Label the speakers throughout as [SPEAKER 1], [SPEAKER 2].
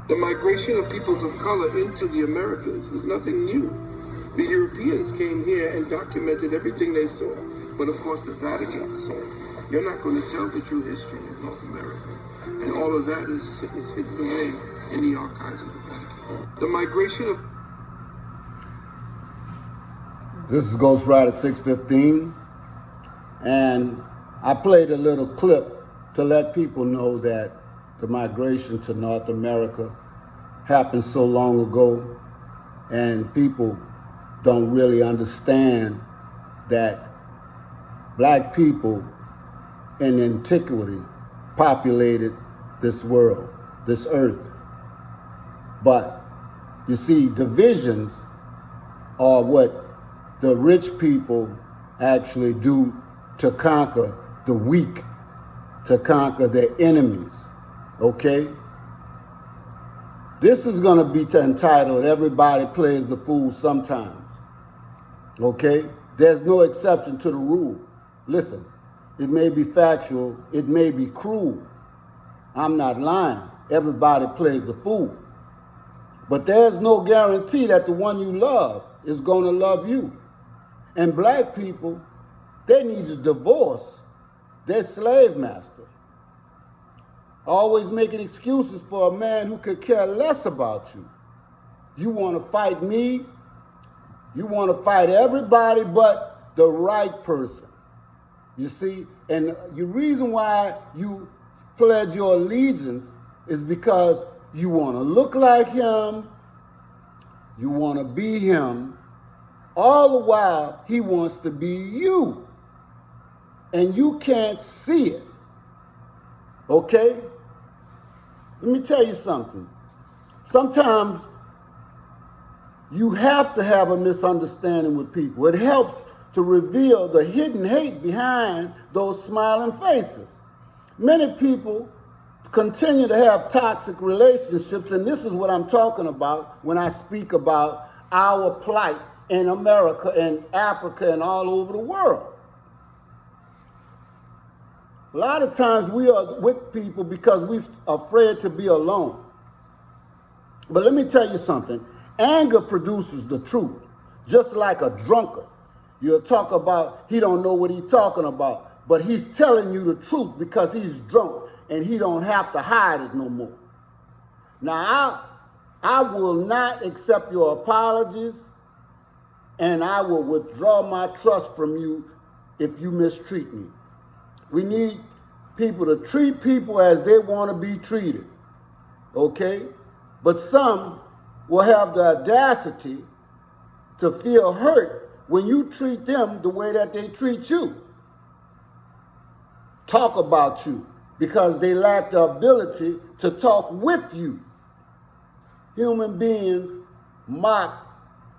[SPEAKER 1] The migration of peoples of color into the Americas is nothing new. The Europeans came here and documented everything they saw. But of course the Vatican said, you're not going to tell the true history of North America. And all of that is hidden away in the archives of the Vatican. The migration of...
[SPEAKER 2] This is Ghost Rider 615. And I played a little clip to let people know that the migration to North America happened so long ago, and people don't really understand that black people in antiquity populated this world, this earth. But you see, divisions are what the rich people actually do to conquer the weak, to conquer their enemies, okay? This is gonna be entitled, Everybody Plays the Fool Sometimes, okay? There's no exception to the rule. Listen, it may be factual, it may be cruel. I'm not lying. Everybody plays the fool. But there's no guarantee that the one you love is gonna love you. And black people, they need to divorce their slave master. Always making excuses for a man who could care less about you. You want to fight me, you want to fight everybody but the right person. You see, and the reason why you pledge your allegiance is because you want to look like him, you want to be him, all the while he wants to be you. And you can't see it, okay? Let me tell you something. Sometimes you have to have a misunderstanding with people. It helps to reveal the hidden hate behind those smiling faces. Many people continue to have toxic relationships, and this is what I'm talking about when I speak about our plight in America and Africa and all over the world. A lot of times we are with people because we're afraid to be alone. But let me tell you something. Anger produces the truth, just like a drunkard. You'll talk about he don't know what he's talking about, but he's telling you the truth because he's drunk and he don't have to hide it no more. Now, I will not accept your apologies, and I will withdraw my trust from you if you mistreat me. We need people to treat people as they want to be treated, okay? But some will have the audacity to feel hurt when you treat them the way that they treat you. Talk about you because they lack the ability to talk with you. Human beings mock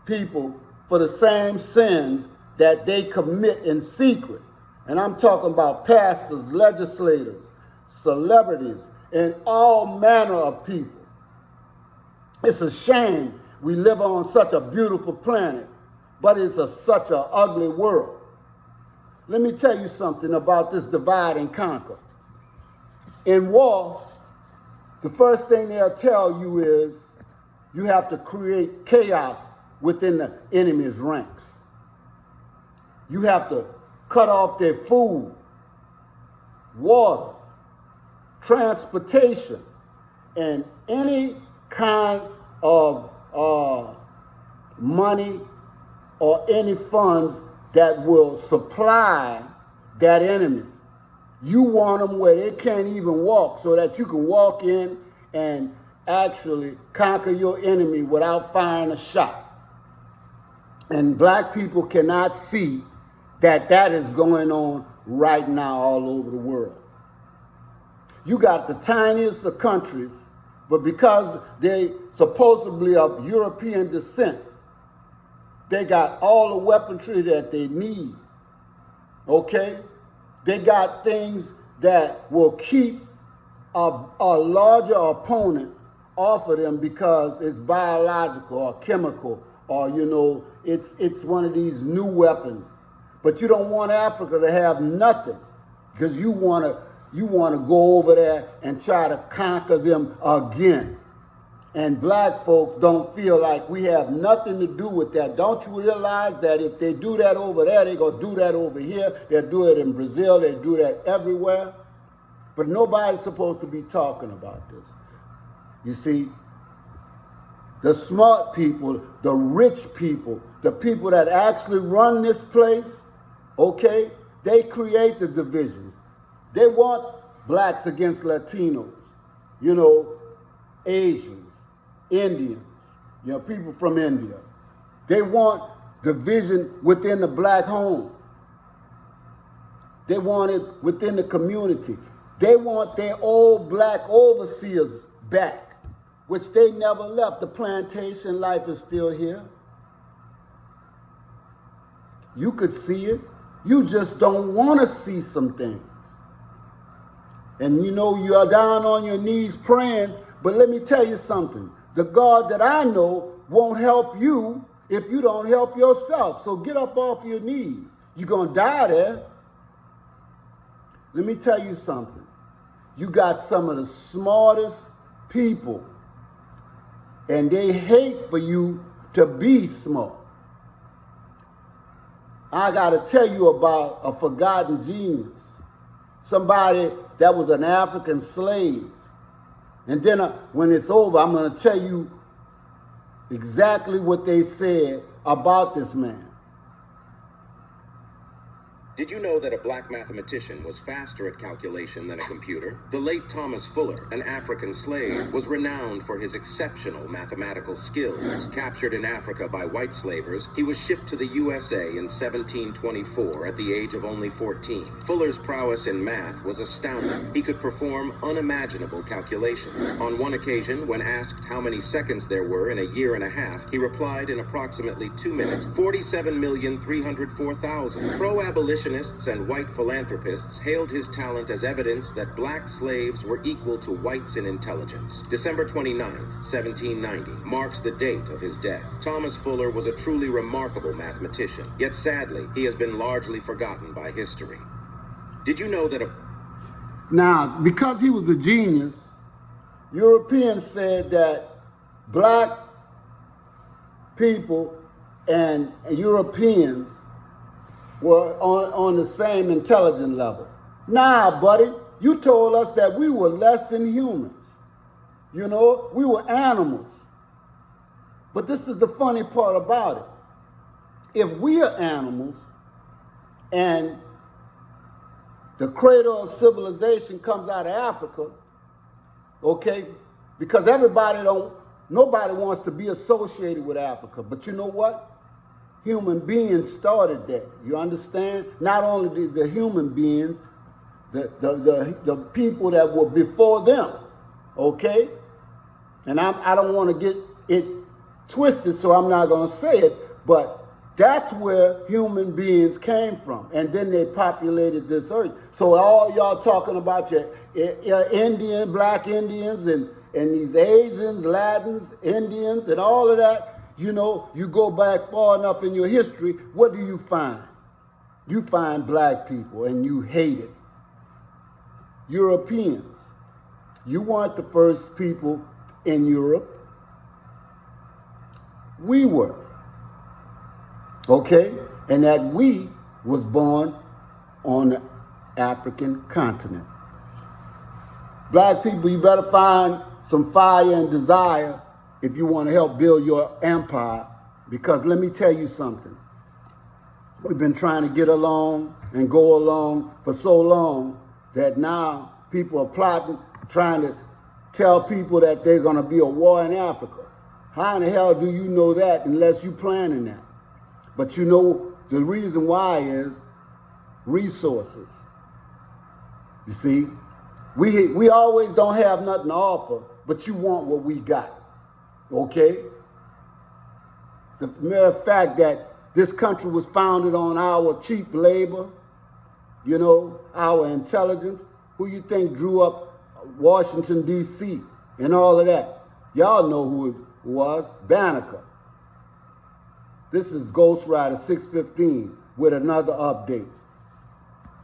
[SPEAKER 2] people for the same sins that they commit in secret. And I'm talking about pastors, legislators, celebrities, and all manner of people. It's a shame we live on such a beautiful planet, but it's such an ugly world. Let me tell you something about this divide and conquer. In war, the first thing they'll tell you is you have to create chaos within the enemy's ranks. You have to cut off their food, water, transportation, and any kind of money or any funds that will supply that enemy. You want them where they can't even walk so that you can walk in and actually conquer your enemy without firing a shot. And black people cannot see that is going on right now all over the world. You got the tiniest of countries, but because they supposedly of European descent, they got all the weaponry that they need, okay? They got things that will keep a larger opponent off of them because it's biological or chemical or, you know, it's one of these new weapons. But you don't want Africa to have nothing because you want to go over there and try to conquer them again. And black folks don't feel like we have nothing to do with that. Don't you realize that if they do that over there, they're going to do that over here. They'll do it in Brazil. They'll do that everywhere. But nobody's supposed to be talking about this. You see, the smart people, the rich people, the people that actually run this place, okay, they create the divisions. They want blacks against Latinos, you know, Asians, Indians, you know, people from India. They want division within the black home. They want it within the community. They want their old black overseers back, which they never left. The plantation life is still here. You could see it. You just don't want to see some things. And you know, you are down on your knees praying, but let me tell you something. The God that I know won't help you if you don't help yourself. So get up off your knees. You're going to die there. Let me tell you something. You got some of the smartest people, and they hate for you to be smart. I got to tell you about a forgotten genius, somebody that was an African slave. And then when it's over, I'm going to tell you exactly what they said about this man.
[SPEAKER 3] Did you know that a black mathematician was faster at calculation than a computer? The late Thomas Fuller, an African slave, was renowned for his exceptional mathematical skills. Captured in Africa by white slavers, he was shipped to the USA in 1724 at the age of only 14. Fuller's prowess in math was astounding. He could perform unimaginable calculations. On one occasion, when asked how many seconds there were in a year and a half, he replied in approximately 2 minutes, 47,304,000. Pro-abolitionists and white philanthropists hailed his talent as evidence that black slaves were equal to whites in intelligence. December 29th, 1790, marks the date of his death. Thomas Fuller was a truly remarkable mathematician, yet sadly, he has been largely forgotten by history. Did you know that
[SPEAKER 2] Now, because he was a genius, Europeans said that black people and Europeans were on the same intelligence level. Nah, buddy, you told us that we were less than humans. You know, we were animals. But this is the funny part about it. If we are animals and the cradle of civilization comes out of Africa, okay, because nobody wants to be associated with Africa. But you know what? Human beings started that. You understand? Not only the human beings, the people that were before them, okay? And I don't want to get it twisted, so I'm not going to say it, but that's where human beings came from. And then they populated this earth. So all y'all talking about your Indian, black Indians, and these Asians, Latins, Indians, and all of that, you know, you go back far enough in your history, what do you find? You find black people and you hate it. Europeans, you weren't the first people in Europe. We were. Okay? And that we was born on the African continent. Black people, you better find some fire and desire if you want to help build your empire, because let me tell you something. We've been trying to get along and go along for so long that now people are plotting, trying to tell people that there's going to be a war in Africa. How in the hell do you know that unless you're planning that? But you know the reason why is resources. You see, we always don't have nothing to offer, but you want what we got. Okay? The mere fact that this country was founded on our cheap labor, you know, our intelligence. Who you think drew up Washington, D.C. and all of that? Y'all know who it was, Banneker. This is Ghost Rider 615 with another update.